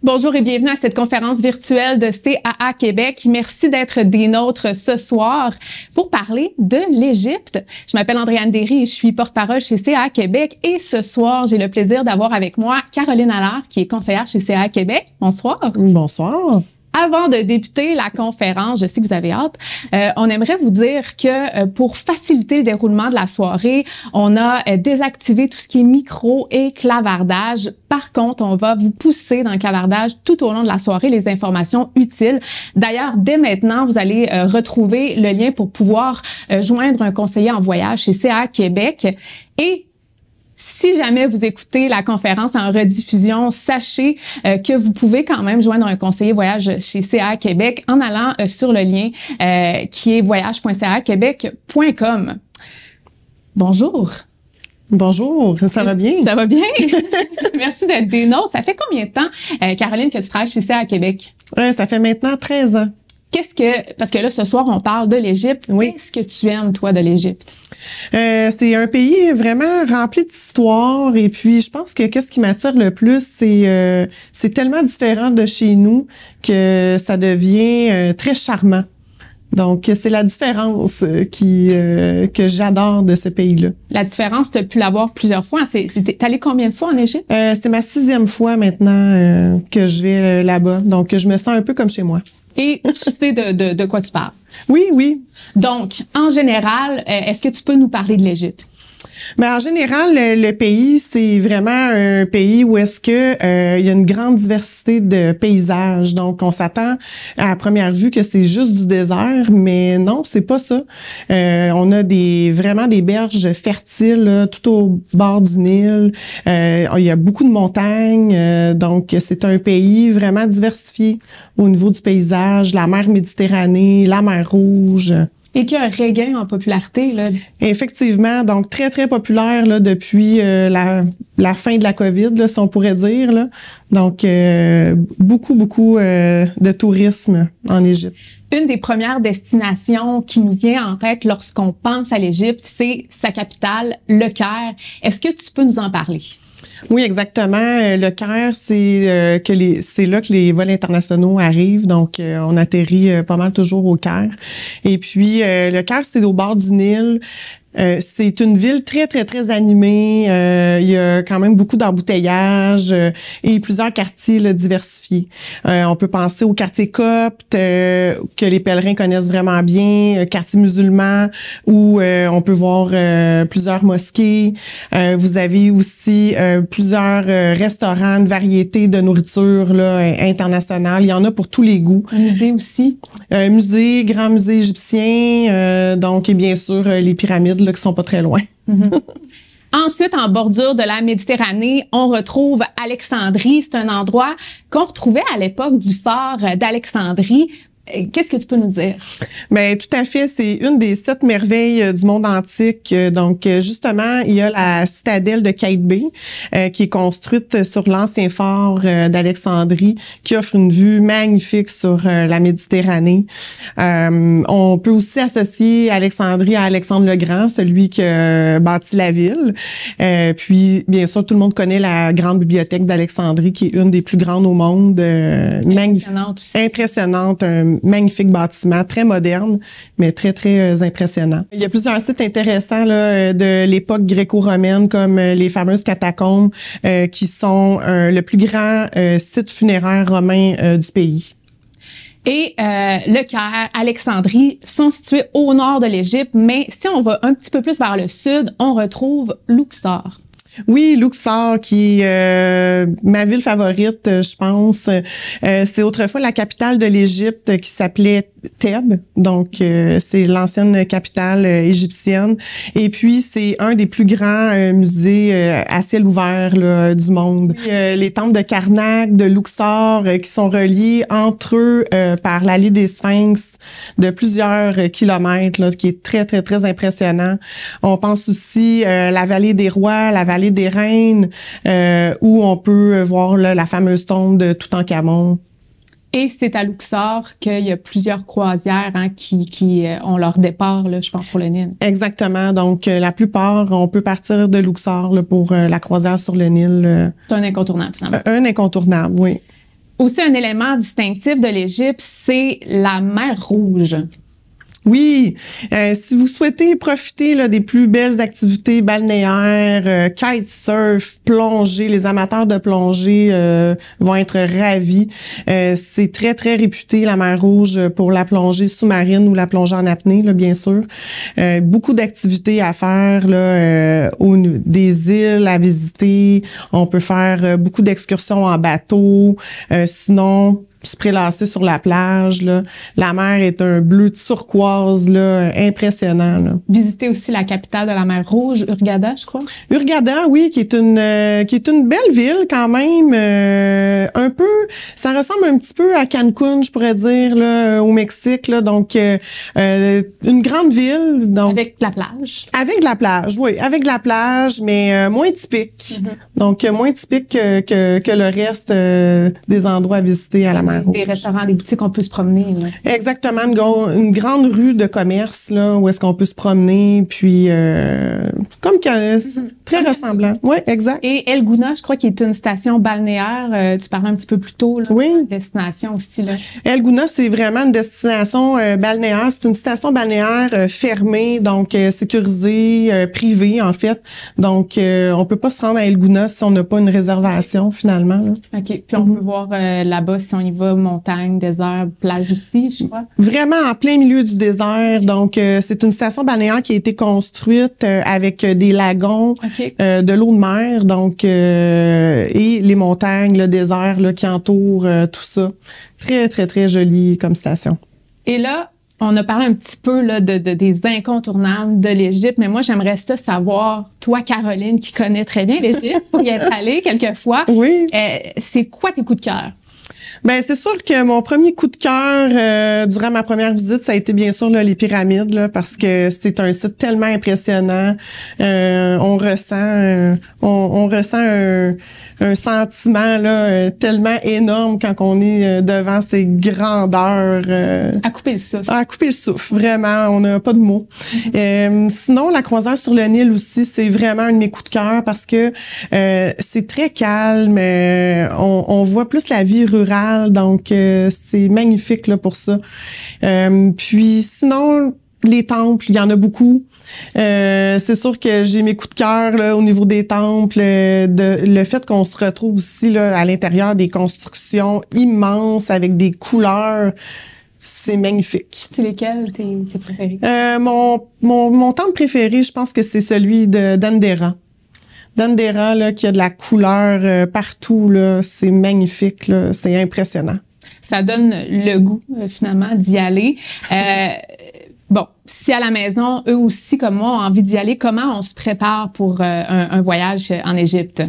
Bonjour et bienvenue à cette conférence virtuelle de CAA Québec. Merci d'être des nôtres ce soir pour parler de l'Égypte. Je m'appelle Andréane Derry et je suis porte-parole chez CAA Québec. Et ce soir, j'ai le plaisir d'avoir avec moi Caroline Allard, qui est conseillère chez CAA Québec. Bonsoir. Bonsoir. Avant de débuter la conférence, je sais que vous avez hâte, on aimerait vous dire que pour faciliter le déroulement de la soirée, on a désactivé tout ce qui est micro et clavardage. Par contre, on va vous pousser dans le clavardage tout au long de la soirée les informations utiles. D'ailleurs, dès maintenant, vous allez retrouver le lien pour pouvoir joindre un conseiller en voyage chez CAA Québec. Et si jamais vous écoutez la conférence en rediffusion, sachez que vous pouvez quand même joindre un conseiller voyage chez CAA Québec en allant sur le lien qui est voyage.caaquebec.com. Bonjour. Bonjour, ça va bien? Ça va bien? Merci d'être des nôtres. Ça fait combien de temps, Caroline, que tu travailles chez CAA Québec? Ça fait maintenant 13 ans. Parce que là, ce soir, on parle de l'Égypte. Oui. Qu'est-ce que tu aimes, toi, de l'Égypte? C'est un pays vraiment rempli d'histoire et puis je pense que qu'est-ce qui m'attire le plus, c'est tellement différent de chez nous que ça devient très charmant. Donc, c'est la différence que j'adore de ce pays-là. La différence, tu as pu l'avoir plusieurs fois. T'es allé combien de fois en Égypte? C'est ma 6e fois maintenant que je vais là-bas. Donc, je me sens un peu comme chez moi. Et tu sais de quoi tu parles. Oui, oui. Donc, en général, est-ce que tu peux nous parler de l'Égypte? Mais en général, le pays, c'est vraiment un pays où est-ce que il y a une grande diversité de paysages. Donc, on s'attend à première vue que c'est juste du désert, mais non, c'est pas ça. On a vraiment des berges fertiles là, tout au bord du Nil. Il y a beaucoup de montagnes, donc c'est un pays vraiment diversifié au niveau du paysage. La mer Méditerranée, la mer Rouge. Et qui a un regain en popularité, là. Effectivement, donc très, très populaire là, depuis la fin de la COVID, là, si on pourrait dire. Là. Donc, beaucoup de tourisme en Égypte. Une des premières destinations qui nous vient en tête lorsqu'on pense à l'Égypte, c'est sa capitale, Le Caire. Est-ce que tu peux nous en parler? Oui, exactement. Le Caire, c'est là que les vols internationaux arrivent. Donc, on atterrit pas mal toujours au Caire. Et puis, le Caire, c'est au bord du Nil. C'est une ville très, très, très animée. Il y a quand même beaucoup d'embouteillages et plusieurs quartiers là, diversifiés. On peut penser au quartier copte que les pèlerins connaissent vraiment bien, quartier musulman où on peut voir plusieurs mosquées. Vous avez aussi plusieurs restaurants, une variété de nourriture là, internationale. Il y en a pour tous les goûts. Un musée aussi? Musée, grand musée égyptien, donc et bien sûr les pyramides là, qui sont pas très loin. Mm-hmm. Ensuite, en bordure de la Méditerranée, on retrouve Alexandrie. C'est un endroit qu'on retrouvait à l'époque du phare d'Alexandrie. Qu'est-ce que tu peux nous dire? Ben tout à fait, c'est une des 7 merveilles du monde antique. Donc justement, il y a la citadelle de Qaït-Bey qui est construite sur l'ancien phare d'Alexandrie, qui offre une vue magnifique sur la Méditerranée. On peut aussi associer Alexandrie à Alexandre le Grand, celui qui a bâti la ville. Puis bien sûr, tout le monde connaît la grande bibliothèque d'Alexandrie, qui est une des plus grandes au monde. Impressionnante aussi. Impressionnante, magnifique bâtiment, très moderne, mais très, très impressionnant. Il y a plusieurs sites intéressants là, de l'époque gréco-romaine, comme les fameuses catacombes, qui sont le plus grand site funéraire romain du pays. Et Le Caire, Alexandrie sont situés au nord de l'Égypte, mais si on va un petit peu plus vers le sud, on retrouve Luxor. Oui, Luxor, qui est ma ville favorite, je pense. C'est autrefois la capitale de l'Égypte qui s'appelait Thèbes, donc c'est l'ancienne capitale égyptienne. Et puis, c'est un des plus grands musées à ciel ouvert là, du monde. Les temples de Karnak, de Luxor, qui sont reliés entre eux par l'allée des Sphinx de plusieurs kilomètres, là, qui est très, très, très impressionnant. On pense aussi la vallée des rois, la vallée des reines, où on peut voir là, la fameuse tombe de Toutankhamon. Et c'est à Luxor qu'il y a plusieurs croisières qui ont leur départ, là, je pense, pour le Nil. Exactement. Donc, la plupart, on peut partir de Luxor là, pour la croisière sur le Nil. C'est un incontournable, finalement. Un incontournable, oui. Aussi, un élément distinctif de l'Égypte, c'est la mer Rouge. Oui, si vous souhaitez profiter là, des plus belles activités balnéaires, kitesurf, plongée, les amateurs de plongée vont être ravis. C'est très, très réputé, la mer Rouge, pour la plongée sous-marine ou la plongée en apnée, là, bien sûr. Beaucoup d'activités à faire, là, des îles à visiter. On peut faire beaucoup d'excursions en bateau. Sinon, se prélasser sur la plage, là. La mer est un bleu turquoise, là, impressionnant, là. Visiter aussi la capitale de la mer Rouge, Hurghada, je crois. Hurghada, oui, qui est une belle ville quand même, un peu, ça ressemble un petit peu à Cancun, je pourrais dire, là, au Mexique, là. Donc, une grande ville, donc. Avec la plage. Avec de la plage, oui, avec de la plage, mais moins typique. Donc, moins typique que le reste des endroits à visiter à la mer. Des restaurants, des boutiques, on peut se promener. Là. Exactement, une grande rue de commerce là où est-ce qu'on peut se promener, puis comme très ressemblant. Oui, exact. Et El Gouna, je crois, qui est une station balnéaire. Tu parlais un petit peu plus tôt. Là, oui. Destination aussi là. El Gouna, c'est vraiment une destination balnéaire. C'est une station balnéaire fermée, donc sécurisée, privée en fait. Donc on peut pas se rendre à El Gouna si on n'a pas une réservation finalement. Là. Ok. Puis on peut voir là-bas si on y va. Montagne, désert, plage aussi, je crois. Vraiment en plein milieu du désert. Donc, c'est une station balnéaire qui a été construite avec des lagons, de l'eau de mer, donc et les montagnes, le désert là, qui entoure tout ça. Très, très, très joli comme station. Et là, on a parlé un petit peu là, des incontournables de l'Égypte, mais moi, j'aimerais ça savoir, toi, Caroline, qui connais très bien l'Égypte, pour y être allée quelquefois, oui. C'est quoi tes coups de cœur? Ben c'est sûr que mon premier coup de cœur durant ma première visite, ça a été bien sûr là, les pyramides là, parce que c'est un site tellement impressionnant. On ressent un sentiment là tellement énorme quand on est devant ces grandeurs. À couper le souffle. À couper le souffle, vraiment, on n'a pas de mots. Sinon, la croisière sur le Nil aussi, c'est vraiment un de mes coups de cœur parce que c'est très calme. On voit plus la vie rurale, donc c'est magnifique là pour ça. Puis sinon, les temples, il y en a beaucoup. C'est sûr que j'ai mes coups de cœur là, au niveau des temples, le fait qu'on se retrouve aussi là, à l'intérieur des constructions immenses avec des couleurs. C'est magnifique. C'est lesquels tes préférés? Mon temple préféré, je pense que c'est celui de Dendera. Dendera, là, qui a de la couleur partout, là, c'est magnifique, là, c'est impressionnant. Ça donne le goût, finalement, d'y aller. Bon, si à la maison, eux aussi, comme moi, ont envie d'y aller, comment on se prépare pour un voyage en Égypte?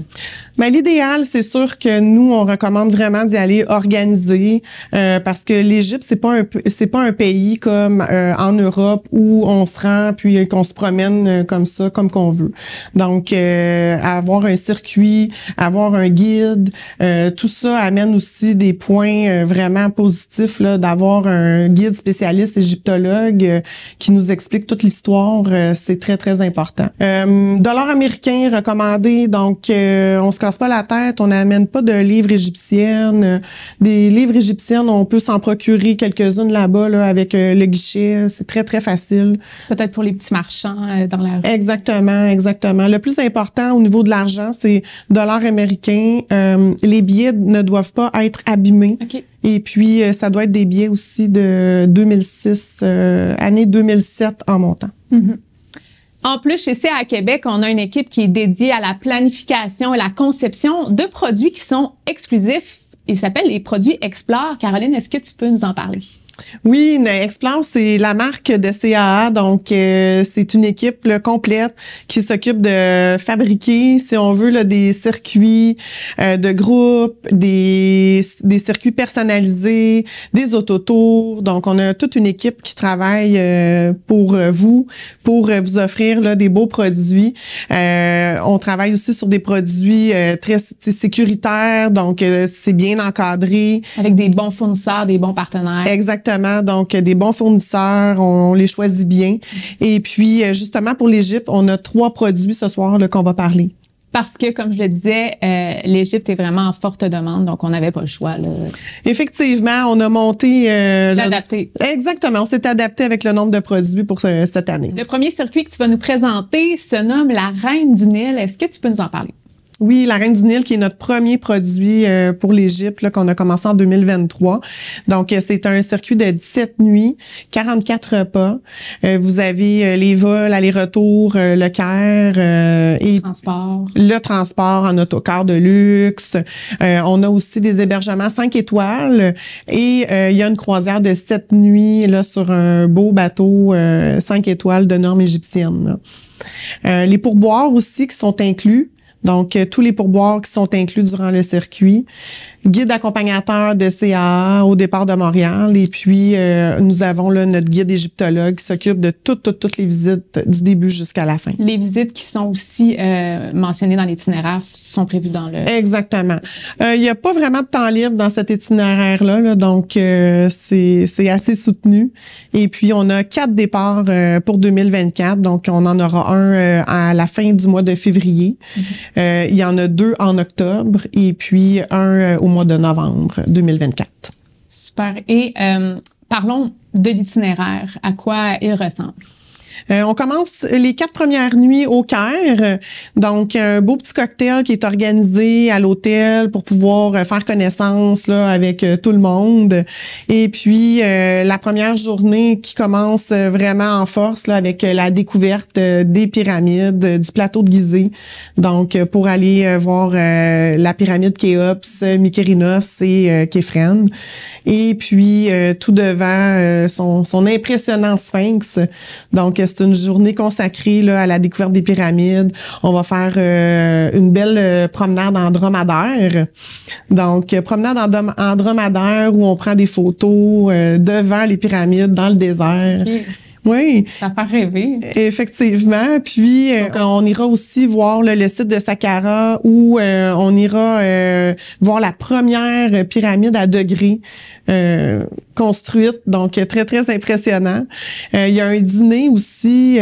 Ben, l'idéal, c'est sûr que nous, on recommande vraiment d'y aller organisé parce que l'Égypte, c'est pas un pays comme en Europe où on se rend puis qu'on se promène comme ça, comme qu'on veut. Donc, avoir un circuit, avoir un guide, tout ça amène aussi des points vraiment positifs là, d'avoir un guide spécialiste égyptologue qui nous explique toute l'histoire, c'est très, très important. Dollar américain recommandé, donc on se casse pas la tête, on n'amène pas de livres égyptiennes. Des livres égyptiennes, on peut s'en procurer quelques-unes là-bas là, avec le guichet, c'est très, très facile. Peut-être pour les petits marchands dans la rue. Exactement, exactement. Le plus important au niveau de l'argent, c'est dollar américain. Les billets ne doivent pas être abîmés. Okay. Et puis, ça doit être des billets aussi de 2006, année 2007 en montant. Mm-hmm. En plus, chez CA Québec, on a une équipe qui est dédiée à la planification et la conception de produits qui sont exclusifs. Ils s'appellent les produits Explore. Caroline, est-ce que tu peux nous en parler? Oui, Explore, c'est la marque de CAA, donc c'est une équipe là, complète qui s'occupe de fabriquer, si on veut, là, des circuits de groupe, des circuits personnalisés, des autotours. Donc, on a toute une équipe qui travaille pour vous offrir là, des beaux produits. On travaille aussi sur des produits très sécuritaires, donc c'est bien encadré. Avec des bons fournisseurs, des bons partenaires. Exactement. Donc, des bons fournisseurs, on les choisit bien. Et puis, justement, pour l'Égypte, on a 3 produits ce soir là, qu'on va parler. parce que, comme je le disais, l'Égypte est vraiment en forte demande, donc on n'avait pas le choix. Là. Effectivement, on a monté... L'adapter. Exactement, on s'est adapté avec le nombre de produits pour cette année. Le premier circuit que tu vas nous présenter se nomme la Reine du Nil. Est-ce que tu peux nous en parler? Oui, la Reine du Nil, qui est notre premier produit pour l'Égypte, là, qu'on a commencé en 2023. Donc, c'est un circuit de 17 nuits, 44 repas. Vous avez les vols, aller-retour, le Caire et le transport en autocar de luxe. On a aussi des hébergements 5 étoiles et il y a une croisière de 7 nuits là sur un beau bateau 5 étoiles de normes égyptiennes. Les pourboires aussi qui sont inclus. Donc, tous les pourboires qui sont inclus durant le circuit. Guide accompagnateur de CAA au départ de Montréal. Et puis, nous avons là notre guide égyptologue qui s'occupe de toutes les visites du début jusqu'à la fin. Les visites qui sont aussi mentionnées dans l'itinéraire sont prévues dans le... Exactement. Il n'y a pas vraiment de temps libre dans cet itinéraire-là, là, donc c'est assez soutenu. Et puis, on a 4 départs pour 2024. Donc, on en aura un à la fin du mois de février. Il y en a 2 en octobre et puis un au mois de novembre 2024. Super. Et parlons de l'itinéraire. À quoi il ressemble? On commence les 4 premières nuits au Caire. Donc, un beau petit cocktail qui est organisé à l'hôtel pour pouvoir faire connaissance là avec tout le monde. Et puis, la première journée qui commence vraiment en force là avec la découverte des pyramides, du plateau de Gizeh. Donc, pour aller voir la pyramide Khéops, Mykérinos et Képhren. Et puis, tout devant son impressionnant sphinx. Donc, c'est une journée consacrée là, à la découverte des pyramides. On va faire une belle promenade en dromadaire. Donc, promenade en dromadaire où on prend des photos devant les pyramides, dans le désert. Okay. Oui. Ça fait rêver. Effectivement. Puis, on ira aussi voir là, le site de Saqqara où on ira voir la première pyramide à degrés construite. Donc, très impressionnant. Il y a un dîner aussi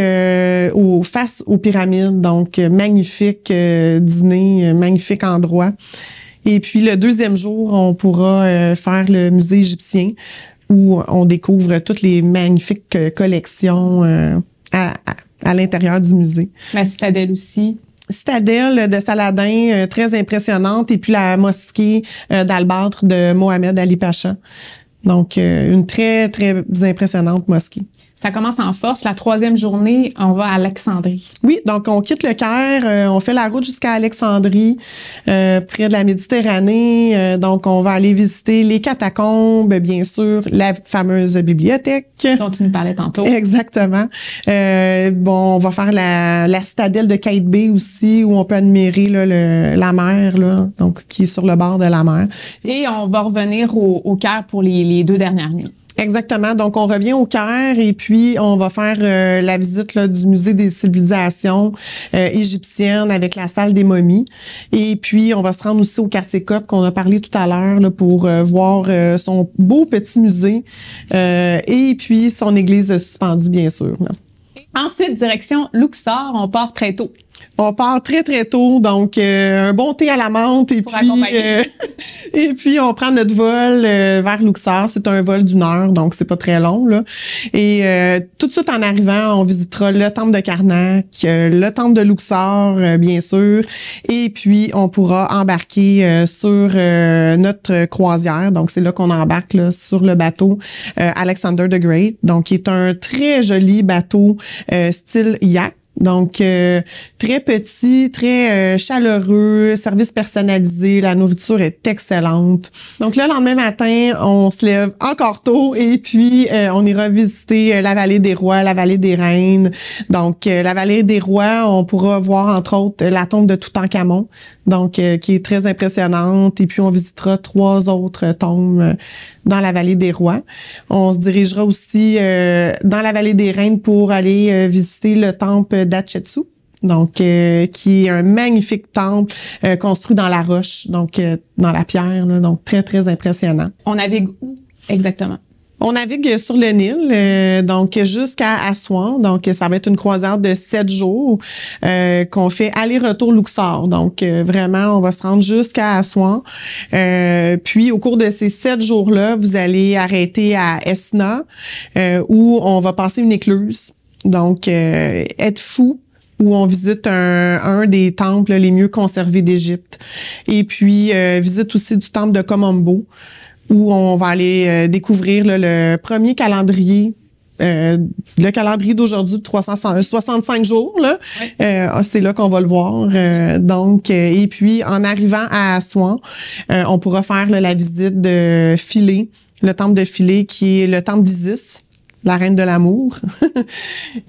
face aux pyramides. Donc, magnifique dîner, magnifique endroit. Et puis, le deuxième jour, on pourra faire le musée égyptien où on découvre toutes les magnifiques collections à l'intérieur du musée. La citadelle aussi. Citadelle de Saladin, très impressionnante, et puis la mosquée d'Albâtre de Mohamed Ali Pacha. Donc, une très impressionnante mosquée. Ça commence en force. La 3e journée, on va à Alexandrie. Oui, donc on quitte le Caire, on fait la route jusqu'à Alexandrie, près de la Méditerranée. Donc, on va aller visiter les catacombes, bien sûr, la fameuse bibliothèque. Dont tu nous parlais tantôt. Exactement. On va faire la citadelle de Qaït Bey aussi, où on peut admirer là, la mer, là, donc qui est sur le bord de la mer. Et on va revenir au Caire pour les 2 dernières nuits. Exactement. Donc, on revient au Caire et puis on va faire la visite là, du musée des civilisations égyptiennes avec la salle des momies. Et puis, on va se rendre aussi au quartier Copte qu'on a parlé tout à l'heure là, pour voir son beau petit musée et puis son église suspendue, bien sûr. Là. Ensuite, direction Luxor, on part très tôt. On part très tôt, donc un bon thé à la menthe et puis on prend notre vol vers Luxor. C'est un vol d'1 heure, donc c'est pas très long là. Et tout de suite en arrivant, on visitera le temple de Karnak, le temple de Luxor, bien sûr, et puis on pourra embarquer sur notre croisière. Donc c'est là qu'on embarque là, sur le bateau Alexander the Great, donc qui est un très joli bateau style yacht. Donc, très petit, très chaleureux, service personnalisé, la nourriture est excellente. Donc, le lendemain matin, on se lève encore tôt et puis on ira visiter la vallée des rois, la vallée des reines. Donc, la vallée des rois, on pourra voir entre autres la tombe de Toutankhamon, donc qui est très impressionnante. Et puis, on visitera 3 autres tombes dans la vallée des rois. On se dirigera aussi dans la vallée des reines pour aller visiter le temple d'Hatshepsut, donc qui est un magnifique temple construit dans la roche, donc dans la pierre, là, donc très impressionnant. On navigue où exactement? On navigue sur le Nil, donc jusqu'à Assouan. Donc, ça va être une croisière de 7 jours qu'on fait aller-retour Luxor. Donc, vraiment, on va se rendre jusqu'à Assouan. Puis, au cours de ces 7 jours-là, vous allez arrêter à Esna, où on va passer une écluse. Donc, Edfou, où on visite un des temples les mieux conservés d'Égypte. Et puis, visite aussi du temple de Komombo, où on va aller découvrir là, le premier calendrier, le calendrier d'aujourd'hui de 365 jours. Là. Oui. C'est là qu'on va le voir. Donc, et puis, en arrivant à Assouan, on pourra faire là, la visite de Philae, le temple de Philae, qui est le temple d'Isis, la reine de l'amour.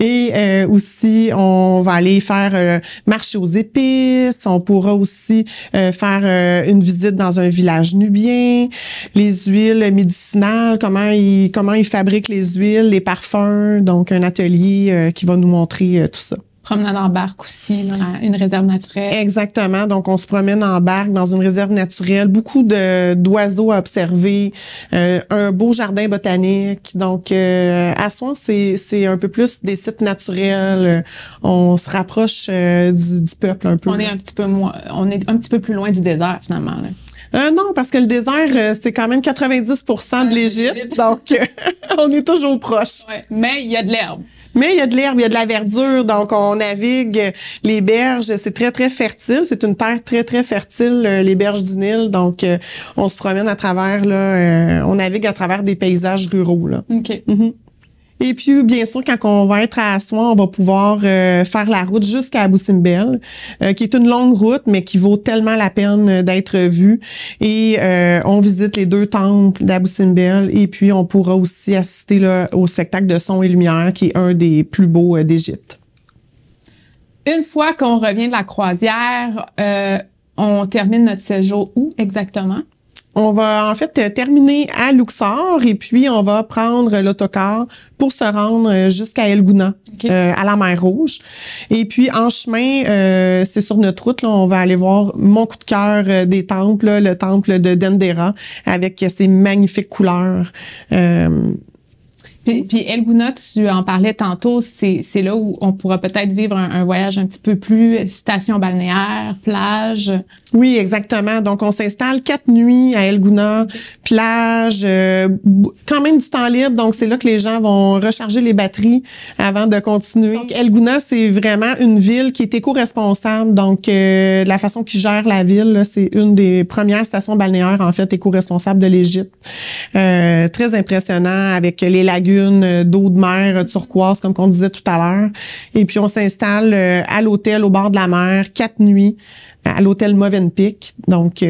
Et aussi, on va aller faire marcher aux épices. On pourra aussi faire une visite dans un village nubien. Les huiles médicinales, comment ils fabriquent les huiles, les parfums. Donc, un atelier qui va nous montrer tout ça. Promenade en barque aussi, dans une réserve naturelle. Exactement. Donc, on se promène en barque dans une réserve naturelle. Beaucoup d'oiseaux à observer. Un beau jardin botanique. Donc, Assouan, c'est un peu plus des sites naturels. On se rapproche du peuple un peu. On est un petit peu plus loin du désert, finalement, là. Non, parce que le désert, c'est quand même 90% de l'Égypte. Donc, on est toujours proche. Ouais, mais il y a de l'herbe. Mais il y a de l'herbe, il y a de la verdure, donc on navigue les berges, c'est très, très fertile. C'est une terre très, très fertile, les berges du Nil. Donc, on se promène à travers, là, on navigue à travers des paysages ruraux, là. OK. Mm-hmm. Et puis, bien sûr, quand on va être à Assouan, on va pouvoir faire la route jusqu'à Abou Simbel, qui est une longue route, mais qui vaut tellement la peine d'être vue. Et on visite les 2 temples d'Abou Simbel. Et puis, on pourra aussi assister là, au spectacle de son et lumière, qui est un des plus beaux d'Égypte. Une fois qu'on revient de la croisière, on termine notre séjour où exactement? On va en fait terminer à Luxor et puis on va prendre l'autocar pour se rendre jusqu'à El Gouna, okay, à la mer Rouge. Et puis en chemin, c'est sur notre route, là, on va aller voir mon coup de cœur des temples, là, le temple de Dendera avec ses magnifiques couleurs. Puis El Gouna, tu en parlais tantôt, c'est là où on pourra peut-être vivre un voyage un petit peu plus station balnéaire, plage. Oui, exactement. Donc, on s'installe 4 nuits à El Gouna, okay, plage, quand même du temps libre. Donc, c'est là que les gens vont recharger les batteries avant de continuer. Donc, El Gouna, c'est vraiment une ville qui est éco-responsable. Donc, la façon qu'ils gèrent la ville, c'est une des premières stations balnéaires, en fait, éco-responsables de l'Égypte. Très impressionnant avec les lagunes d'eau de mer turquoise, comme on disait tout à l'heure. Et puis, on s'installe à l'hôtel au bord de la mer, 4 nuits, à l'hôtel Movenpick. Donc,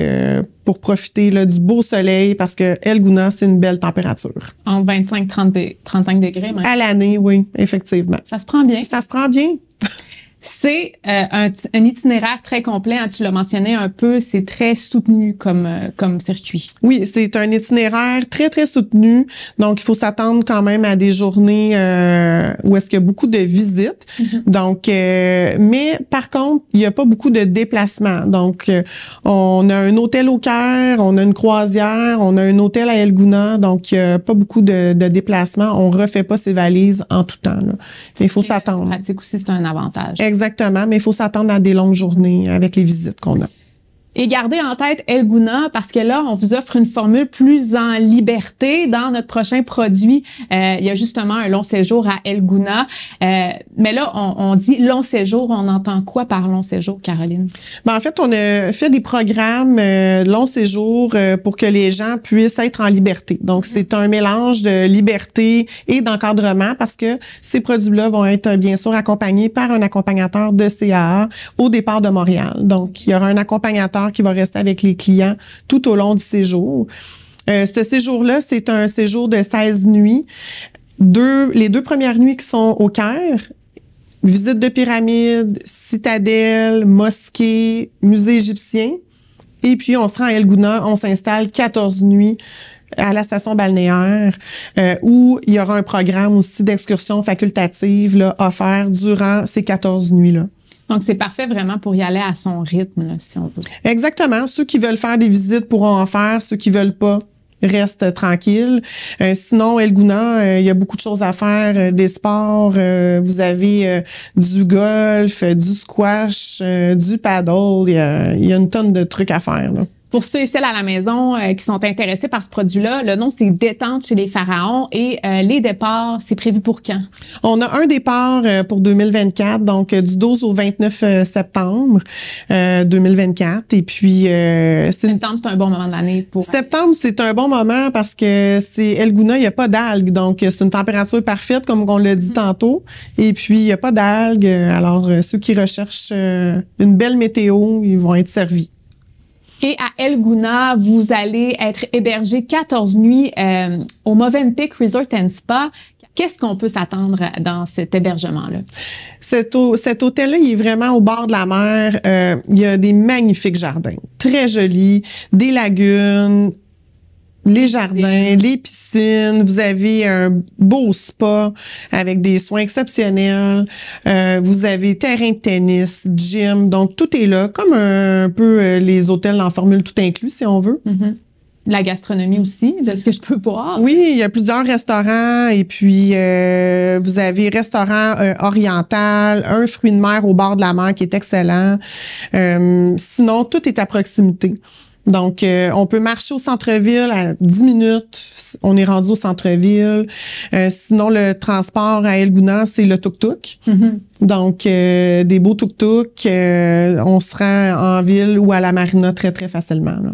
pour profiter là, du beau soleil, parce que El Gouna, c'est une belle température. Entre 25-35 degrés, même. À l'année, oui, effectivement. Ça se prend bien. Ça se prend bien. C'est un itinéraire très complet, hein, tu l'as mentionné un peu, c'est très soutenu comme circuit. Oui, c'est un itinéraire très, très soutenu. Donc, il faut s'attendre quand même à des journées où est-ce qu'il y a beaucoup de visites. Mm-hmm. Donc, mais par contre, il n'y a pas beaucoup de déplacements. Donc, on a un hôtel au Caire, on a une croisière, on a un hôtel à El Gouna. Donc, il n'y a pas beaucoup de déplacements. On refait pas ses valises en tout temps, là. Mais il faut s'attendre. Pratique aussi, c'est un avantage. Exactement, mais il faut s'attendre à des longues journées avec les visites qu'on a. Et gardez en tête El Gouna parce que là, on vous offre une formule plus en liberté dans notre prochain produit. Il y a justement un long séjour à El Gouna. Mais là, on dit long séjour. On entend quoi par long séjour, Caroline? Ben, en fait, on a fait des programmes long séjour pour que les gens puissent être en liberté. Donc, c'est un mélange de liberté et d'encadrement parce que ces produits-là vont être bien sûr accompagnés par un accompagnateur de CAA au départ de Montréal. Donc, il y aura un accompagnateur qui va rester avec les clients tout au long du séjour. Ce séjour-là, c'est un séjour de 16 nuits. Les 2 premières nuits qui sont au Caire, visite de pyramides, citadelle, mosquée, musée égyptien. Et puis, on se rend à El Gouna, on s'installe 14 nuits à la station balnéaire où il y aura un programme aussi d'excursion facultative là, offert durant ces 14 nuits-là. Donc, c'est parfait vraiment pour y aller à son rythme, là, si on veut. Exactement. Ceux qui veulent faire des visites pourront en faire. Ceux qui veulent pas, reste tranquille. Sinon, El Gouna, il y a beaucoup de choses à faire, des sports. Vous avez du golf, du squash, du paddle. Il y a une tonne de trucs à faire, là. Pour ceux et celles à la maison qui sont intéressés par ce produit-là, le nom, c'est Détente chez les Pharaons et les départs, c'est prévu pour quand? On a un départ pour 2024, donc du 12 au 29 septembre 2024. Et puis... septembre, c'est un bon moment de l'année pour... Septembre, c'est un bon moment parce que c'est El Gouna, il n'y a pas d'algues. Donc, c'est une température parfaite, comme on l'a dit tantôt. Et puis, il n'y a pas d'algues. Alors, ceux qui recherchent une belle météo, ils vont être servis. Et à El Gouna, vous allez être hébergé 14 nuits au Movenpick Resort and Spa. Qu'est-ce qu'on peut s'attendre dans cet hébergement-là? Cet hôtel-là, il est vraiment au bord de la mer. Il y a des magnifiques jardins, très jolis, des lagunes, les jardins, les piscines. Vous avez un beau spa avec des soins exceptionnels. Vous avez terrain de tennis, gym. Donc, tout est là, comme un peu les hôtels en formule tout inclus, si on veut. Mm-hmm. La gastronomie aussi, de ce que je peux voir. Oui, il y a plusieurs restaurants et puis vous avez restaurant oriental, un fruit de mer au bord de la mer qui est excellent. Sinon, tout est à proximité. Donc, on peut marcher au centre-ville à 10 minutes. On est rendu au centre-ville. Sinon, le transport à El Gouna, c'est le tuk-tuk. Mm-hmm. Donc, des beaux tuk-tuk. On se rend en ville ou à la marina très, très facilement, là.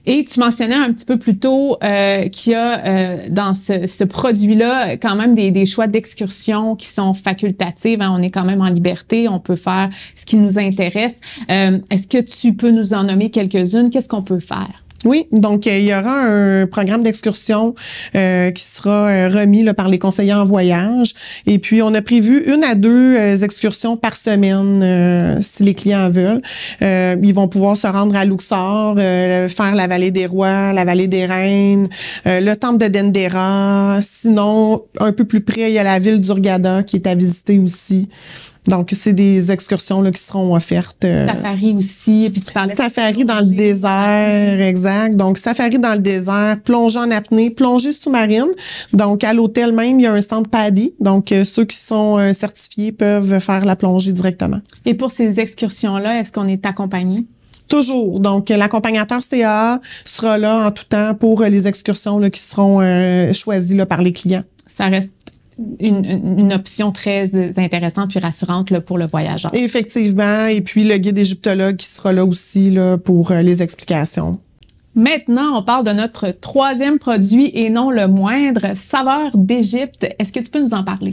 Et tu mentionnais un petit peu plus tôt qu'il y a dans ce produit-là quand même des choix d'excursions qui sont facultatives. Hein. On est quand même en liberté, on peut faire ce qui nous intéresse. Est-ce que tu peux nous en nommer quelques-unes? Qu'est-ce qu'on peut faire? Oui, donc il y aura un programme d'excursion qui sera remis là, par les conseillers en voyage. Et puis, on a prévu 1 à 2 excursions par semaine si les clients veulent. Ils vont pouvoir se rendre à Luxor, faire la vallée des rois, la vallée des reines, le temple de Dendera. Sinon, un peu plus près, il y a la ville d'Hurghada qui est à visiter aussi. Donc, c'est des excursions là, qui seront offertes. Safari aussi, puis tu parlais... Safari dans le désert, exact. Donc, safari dans le désert, plongée en apnée, plongée sous-marine. Donc, à l'hôtel même, il y a un centre PADI. Donc, ceux qui sont certifiés peuvent faire la plongée directement. Et pour ces excursions-là, est-ce qu'on est accompagné? Toujours. Donc, l'accompagnateur CA sera là en tout temps pour les excursions là, qui seront choisies là, par les clients. Ça reste une option très intéressante puis rassurante là, pour le voyageur. Effectivement. Et puis, le guide égyptologue qui sera là aussi là, pour les explications. Maintenant, on parle de notre 3e produit et non le moindre, Saveurs d'Égypte. Est-ce que tu peux nous en parler?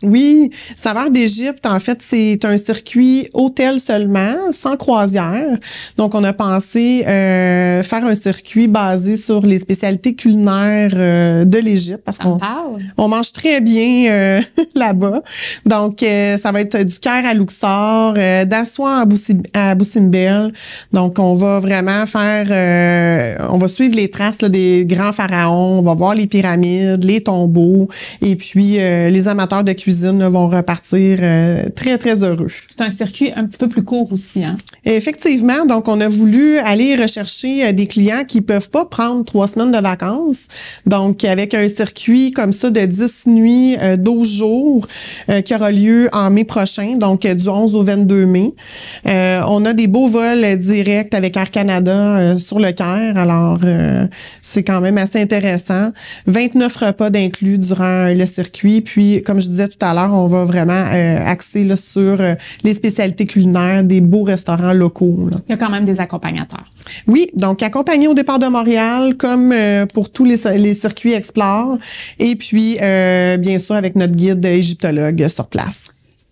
Oui, Saveurs d'Égypte, en fait, c'est un circuit hôtel seulement, sans croisière. Donc, on a pensé faire un circuit basé sur les spécialités culinaires de l'Égypte parce qu'on mange très bien là-bas. Donc, ça va être du Caire à Luxor, d'Assoua à Bou Simbel. Donc, on va vraiment faire, on va suivre les traces là, des grands pharaons, on va voir les pyramides, les tombeaux, et puis les amateurs de cuisine là, vont repartir très, très heureux. C'est un circuit un petit peu plus court aussi, hein? Effectivement. Donc, on a voulu aller rechercher des clients qui peuvent pas prendre 3 semaines de vacances. Donc, avec un circuit comme ça de 10 nuits, 12 jours, qui aura lieu en mai prochain, donc du 11 au 22 mai. On a des beaux vols directs avec Air Canada sur le Caire. Alors, c'est quand même assez intéressant. 29 repas d'inclus durant le circuit. Puis, comme je disais tout à l'heure, on va vraiment axer là, sur les spécialités culinaires des beaux restaurants locaux. Là. Il y a quand même des accompagnateurs. Oui, donc accompagné au départ de Montréal, comme pour tous les circuits Explore. Et puis, bien sûr, avec notre guide égyptologue sur place.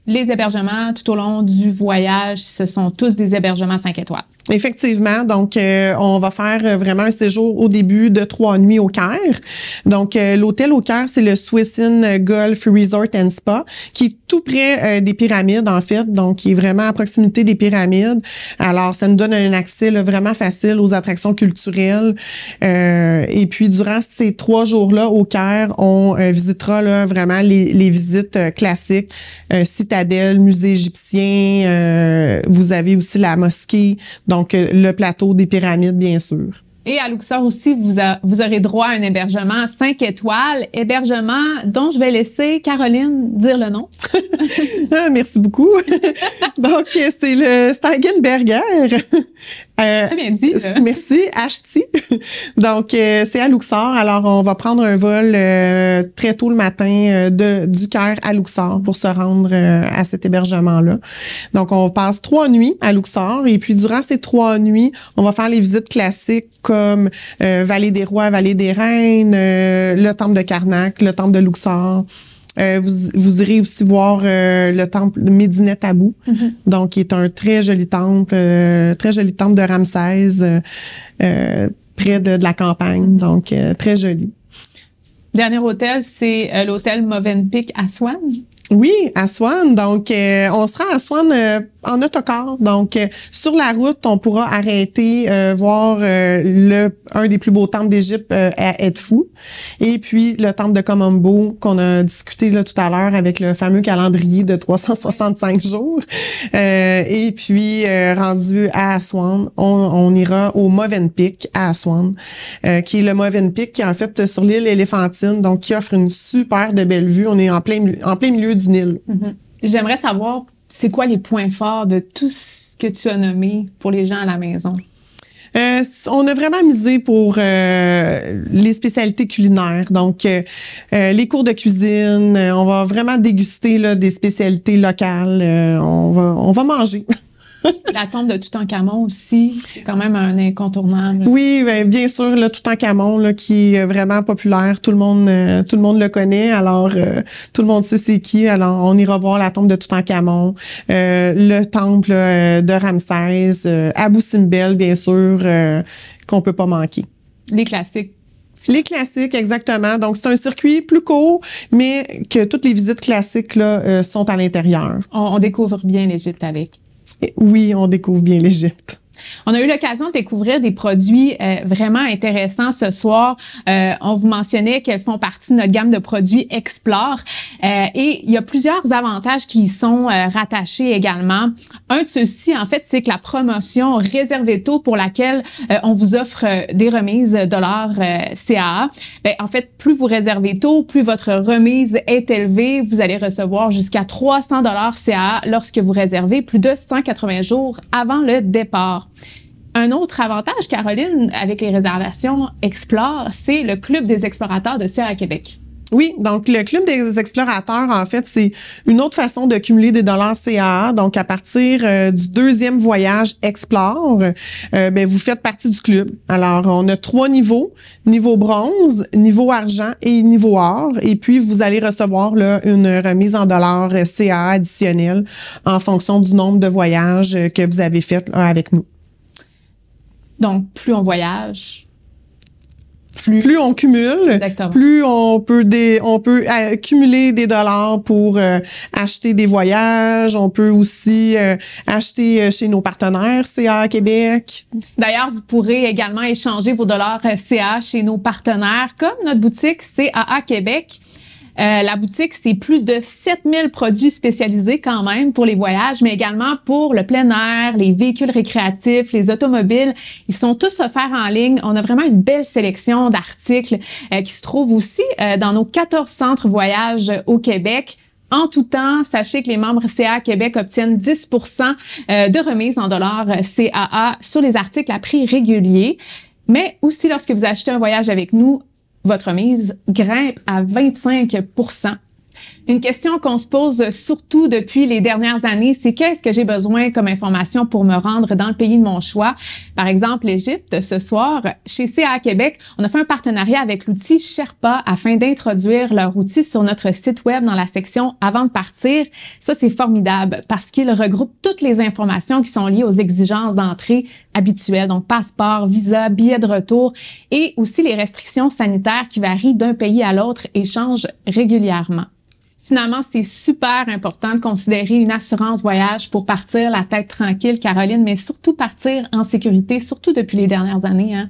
Les hébergements tout au long du voyage, ce sont tous des hébergements 5 étoiles. Effectivement. Donc, on va faire vraiment un séjour au début de 3 nuits au Caire. Donc, l'hôtel au Caire, c'est le Swissin Gulf Resort and Spa, qui est tout près des pyramides, en fait. Donc, qui est vraiment à proximité des pyramides. Alors, ça nous donne un accès là, vraiment facile aux attractions culturelles. Et puis, durant ces 3 jours-là au Caire, on visitera là, vraiment les visites classiques. Citadelle, musée égyptien. Vous avez aussi la mosquée. Donc, le plateau des pyramides, bien sûr. Et à Luxor aussi, vous aurez droit à un hébergement 5 étoiles, hébergement dont je vais laisser Caroline dire le nom. Merci beaucoup. Donc, c'est le Steigenberger. Très bien dit. Merci, Ashti. Donc, c'est à Luxor. Alors, on va prendre un vol très tôt le matin du Caire à Luxor pour se rendre à cet hébergement-là. Donc, on passe 3 nuits à Luxor et puis durant ces 3 nuits, on va faire les visites classiques comme Vallée des Rois, Vallée des Reines, le temple de Karnak, le temple de Luxor. Vous irez aussi voir le temple de Médinet Tabou, donc qui est un très joli temple de Ramsès, près de la campagne, donc très joli. Dernier hôtel, c'est l'hôtel Movenpick Aswan. Oui, Aswan. Donc, on sera à Aswan en autocar. Donc, sur la route, on pourra arrêter, voir un des plus beaux temples d'Égypte à Edfou. Et puis, le temple de Komombo qu'on a discuté là tout à l'heure avec le fameux calendrier de 365 jours. Et puis, rendu à Aswan, on ira au Movenpick à Aswan, qui est le Movenpick qui est en fait sur l'île Éléphantine, donc qui offre une super de belle vue. On est en plein milieu du Nil. J'aimerais savoir, c'est quoi les points forts de tout ce que tu as nommé pour les gens à la maison? On a vraiment misé pour les spécialités culinaires. Donc, les cours de cuisine, on va vraiment déguster là, des spécialités locales. On va manger. La tombe de Toutankhamon aussi, c'est quand même un incontournable. Oui, bien sûr, là, Toutankhamon, là, qui est vraiment populaire. Tout le monde le connaît. Alors, tout le monde sait c'est qui. Alors, on ira voir la tombe de Toutankhamon, le temple de Ramsès, Abou Simbel, bien sûr, qu'on peut pas manquer. Les classiques. Les classiques, exactement. Donc, c'est un circuit plus court, mais que toutes les visites classiques là, sont à l'intérieur. On découvre bien l'Égypte avec. Oui, on découvre bien l'Égypte. On a eu l'occasion de découvrir des produits vraiment intéressants ce soir. On vous mentionnait qu'elles font partie de notre gamme de produits Explore. Et il y a plusieurs avantages qui y sont rattachés également. Un de ceux-ci, en fait, c'est que la promotion Réservez tôt pour laquelle on vous offre des remises dollars CAA. Ben, en fait, plus vous réservez tôt, plus votre remise est élevée. Vous allez recevoir jusqu'à 300 dollars CAA lorsque vous réservez plus de 180 jours avant le départ. Un autre avantage, Caroline, avec les réservations Explore, c'est le Club des explorateurs de CA Québec. Oui, donc le Club des explorateurs, en fait, c'est une autre façon de cumuler des dollars CAA. Donc, à partir du 2e voyage Explore, ben, vous faites partie du club. Alors, on a 3 niveaux, niveau bronze, niveau argent et niveau or. Et puis, vous allez recevoir là, une remise en dollars CAA additionnelle en fonction du nombre de voyages que vous avez fait là, avec nous. Donc, plus on voyage, plus on cumule, exactement. Plus on peut cumuler des dollars pour acheter des voyages. On peut aussi acheter chez nos partenaires CA Québec. D'ailleurs, vous pourrez également échanger vos dollars CA chez nos partenaires, comme notre boutique CAA Québec. La boutique, c'est plus de 7000 produits spécialisés quand même pour les voyages, mais également pour le plein air, les véhicules récréatifs, les automobiles. Ils sont tous offerts en ligne. On a vraiment une belle sélection d'articles qui se trouvent aussi dans nos 14 centres voyages au Québec. En tout temps, sachez que les membres CA Québec obtiennent 10% de remise en dollars CAA sur les articles à prix régulier. Mais aussi, lorsque vous achetez un voyage avec nous, votre remise grimpe à 25%. Une question qu'on se pose surtout depuis les dernières années, c'est qu'est-ce que j'ai besoin comme information pour me rendre dans le pays de mon choix? Par exemple, l'Égypte, ce soir, chez CA Québec, on a fait un partenariat avec l'outil Sherpa afin d'introduire leur outil sur notre site web dans la section « Avant de partir ». Ça, c'est formidable parce qu'il regroupe toutes les informations qui sont liées aux exigences d'entrée habituelles, donc passeport, visa, billet de retour et aussi les restrictions sanitaires qui varient d'un pays à l'autre et changent régulièrement. Finalement, c'est super important de considérer une assurance voyage pour partir la tête tranquille, Caroline, mais surtout partir en sécurité, surtout depuis les dernières années, hein?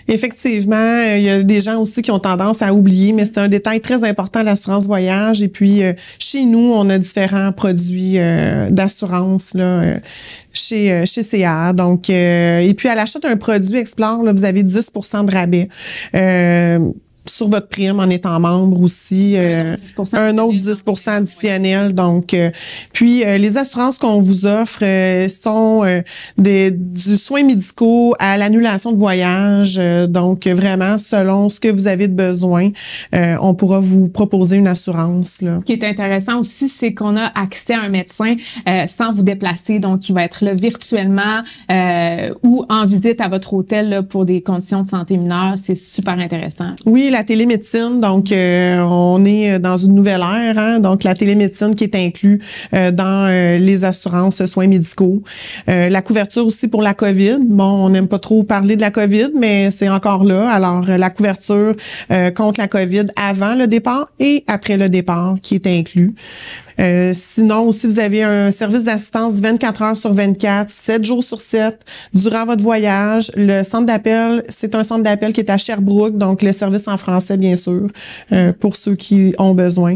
Effectivement, il y a des gens aussi qui ont tendance à oublier, mais c'est un détail très important, l'assurance voyage. Et puis, chez nous, on a différents produits d'assurance là, chez CA. Donc, et puis, à l'achat d'un produit Explore, là, vous avez 10 % de rabais. Sur votre prime en étant membre aussi, un autre 10 % additionnel. Donc, puis les assurances qu'on vous offre sont du soin médicaux à l'annulation de voyage. Donc, vraiment, selon ce que vous avez de besoin, on pourra vous proposer une assurance. Là. Ce qui est intéressant aussi, c'est qu'on a accès à un médecin sans vous déplacer. Donc, il va être là virtuellement ou en visite à votre hôtel là, pour des conditions de santé mineures. C'est super intéressant. Oui, la télémédecine, donc on est dans une nouvelle ère, hein, donc la télémédecine qui est inclue dans les assurances soins médicaux. La couverture aussi pour la COVID. Bon, on n'aime pas trop parler de la COVID, mais c'est encore là. Alors, la couverture contre la COVID avant le départ et après le départ qui est inclus. Sinon, aussi, vous avez un service d'assistance 24 heures sur 24, 7 jours sur 7, durant votre voyage. Le centre d'appel, c'est un centre d'appel qui est à Sherbrooke, donc le service en français, bien sûr, pour ceux qui ont besoin.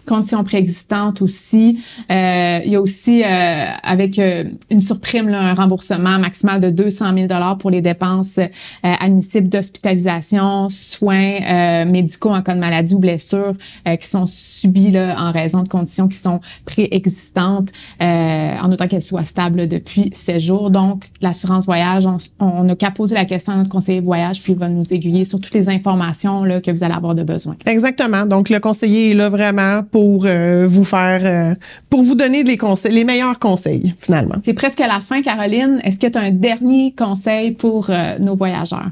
Conditions préexistantes aussi. Il y a aussi, avec une surprime, là, un remboursement maximal de 200 000 $ pour les dépenses admissibles d'hospitalisation, soins médicaux en cas de maladie ou blessure qui sont subies là, en raison de conditions qui sont préexistantes, en autant qu'elles soient stables depuis 7 jours. Donc, l'assurance voyage, on n'a qu'à poser la question à notre conseiller de voyage, puis il va nous aiguiller sur toutes les informations là, que vous allez avoir de besoin. Exactement. Donc, le conseiller est là vraiment pour vous faire, pour vous donner les conseils, les meilleurs conseils, finalement. C'est presque la fin, Caroline. Est-ce que tu as un dernier conseil pour nos voyageurs?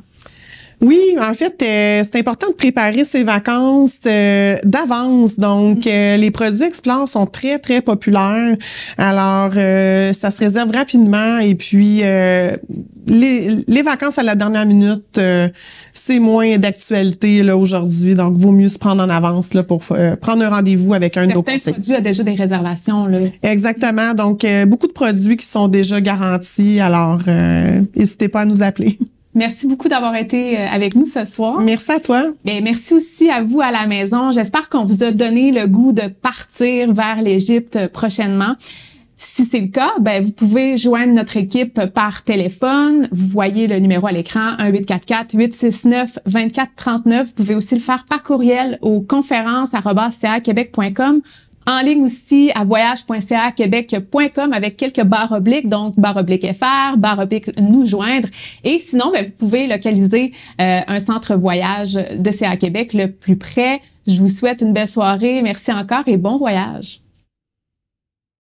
Oui, en fait, c'est important de préparer ses vacances d'avance. Donc, les produits Explore sont très, très populaires. Alors, ça se réserve rapidement. Et puis, les vacances à la dernière minute, c'est moins d'actualité là aujourd'hui. Donc, vaut mieux se prendre en avance là pour prendre un rendez-vous avec un de nos conseillers. Certains produits ont déjà des réservations. Là. Exactement. Donc, beaucoup de produits qui sont déjà garantis. Alors, n'hésitez pas à nous appeler. Merci beaucoup d'avoir été avec nous ce soir. Merci à toi. Et merci aussi à vous à la maison. J'espère qu'on vous a donné le goût de partir vers l'Égypte prochainement. Si c'est le cas, ben vous pouvez joindre notre équipe par téléphone. Vous voyez le numéro à l'écran, 1-844-869-2439. Vous pouvez aussi le faire par courriel au conférence@caquebec.com. En ligne aussi à voyage.ca-québec.com avec quelques barres obliques, donc barre oblique FR, barre oblique nous joindre. Et sinon, ben, vous pouvez localiser un centre voyage de CA Québec le plus près. Je vous souhaite une belle soirée. Merci encore et bon voyage.